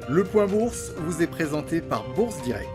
Le Point Bourse vous est présenté par Bourse Direct.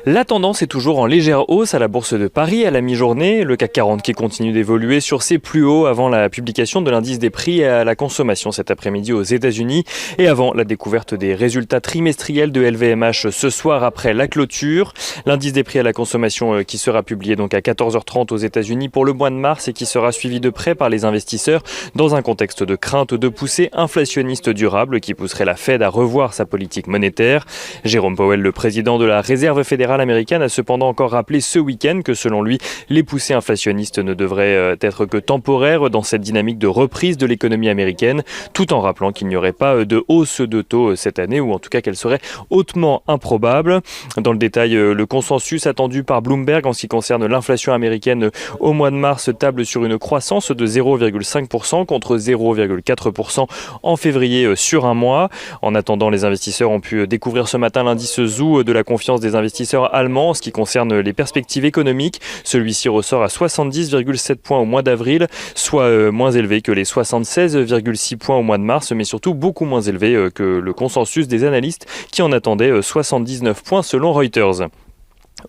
La tendance est toujours en légère hausse à la Bourse de Paris à la mi-journée. Le CAC 40 qui continue d'évoluer sur ses plus hauts avant la publication de l'indice des prix à la consommation cet après-midi aux États-Unis et avant la découverte des résultats trimestriels de LVMH ce soir après la clôture. L'indice des prix à la consommation qui sera publié donc à 14h30 aux États-Unis pour le mois de mars et qui sera suivi de près par les investisseurs dans un contexte de crainte de poussée inflationniste durable qui pousserait la Fed à revoir sa politique monétaire. Jérôme Powell, le président de la Réserve fédérale américaine, a cependant encore rappelé ce week-end que selon lui, les poussées inflationnistes ne devraient être que temporaires dans cette dynamique de reprise de l'économie américaine, tout en rappelant qu'il n'y aurait pas de hausse de taux cette année, ou en tout cas qu'elle serait hautement improbable. Dans le détail, le consensus attendu par Bloomberg en ce qui concerne l'inflation américaine au mois de mars table sur une croissance de 0,5% contre 0,4% en février sur un mois. En attendant, les investisseurs ont pu découvrir ce matin l'indice ZOO de la confiance des investisseurs allemands en ce qui concerne les perspectives économiques. Celui-ci ressort à 70,7 points au mois d'avril, soit moins élevé que les 76,6 points au mois de mars, mais surtout beaucoup moins élevé que le consensus des analystes qui en attendaient 79 points selon Reuters.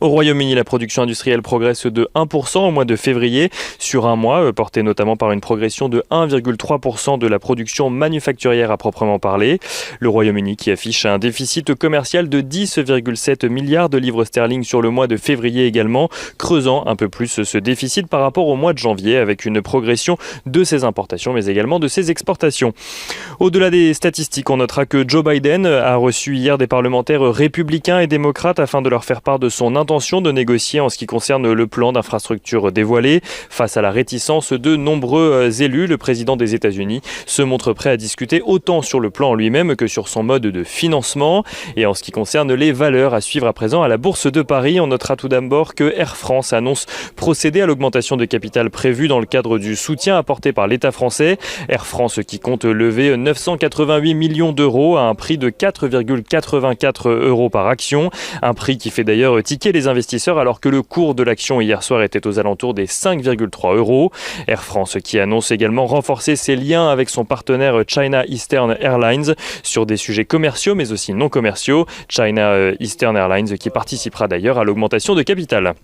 Au Royaume-Uni, la production industrielle progresse de 1% au mois de février sur un mois, porté notamment par une progression de 1,3% de la production manufacturière à proprement parler. Le Royaume-Uni qui affiche un déficit commercial de 10,7 milliards de livres sterling sur le mois de février également, creusant un peu plus ce déficit par rapport au mois de janvier avec une progression de ses importations mais également de ses exportations. Au-delà des statistiques, on notera que Joe Biden a reçu hier des parlementaires républicains et démocrates afin de leur faire part de son intention de négocier en ce qui concerne le plan d'infrastructure dévoilé. Face à la réticence de nombreux élus, le président des États-Unis se montre prêt à discuter autant sur le plan en lui-même que sur son mode de financement. Et en ce qui concerne les valeurs à suivre à présent à la Bourse de Paris, on notera tout d'abord que Air France annonce procéder à l'augmentation de capital prévue dans le cadre du soutien apporté par l'État français. Air France qui compte lever 988 millions d'euros à un prix de 4,84 € par action. Un prix qui fait d'ailleurs tiquer les investisseurs alors que le cours de l'action hier soir était aux alentours des 5,3 €. Air France qui annonce également renforcer ses liens avec son partenaire China Eastern Airlines sur des sujets commerciaux mais aussi non commerciaux. China Eastern Airlines qui participera d'ailleurs à l'augmentation de capital.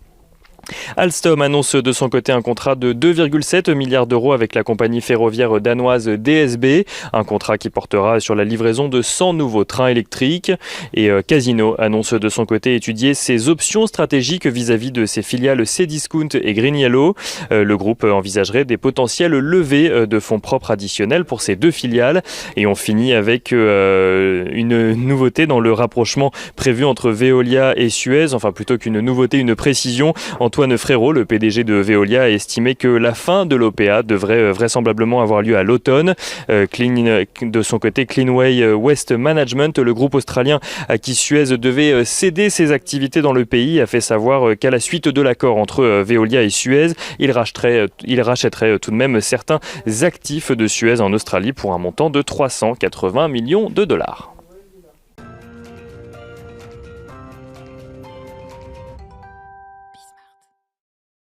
Alstom annonce de son côté un contrat de 2,7 milliards d'euros avec la compagnie ferroviaire danoise DSB, un contrat qui portera sur la livraison de 100 nouveaux trains électriques. Et Casino annonce de son côté étudier ses options stratégiques vis-à-vis de ses filiales Cdiscount et GreenYellow. Le groupe envisagerait des potentielles levées de fonds propres additionnels pour ces deux filiales. Et on finit avec une nouveauté dans le rapprochement prévu entre Veolia et Suez, enfin plutôt qu'une nouveauté, une précision. Antoine Frérot, le PDG de Veolia, a estimé que la fin de l'OPA devrait vraisemblablement avoir lieu à l'automne. De son côté, Cleanway Waste Management, le groupe australien à qui Suez devait céder ses activités dans le pays, a fait savoir qu'à la suite de l'accord entre Veolia et Suez, il rachèterait tout de même certains actifs de Suez en Australie pour un montant de 380 millions de dollars.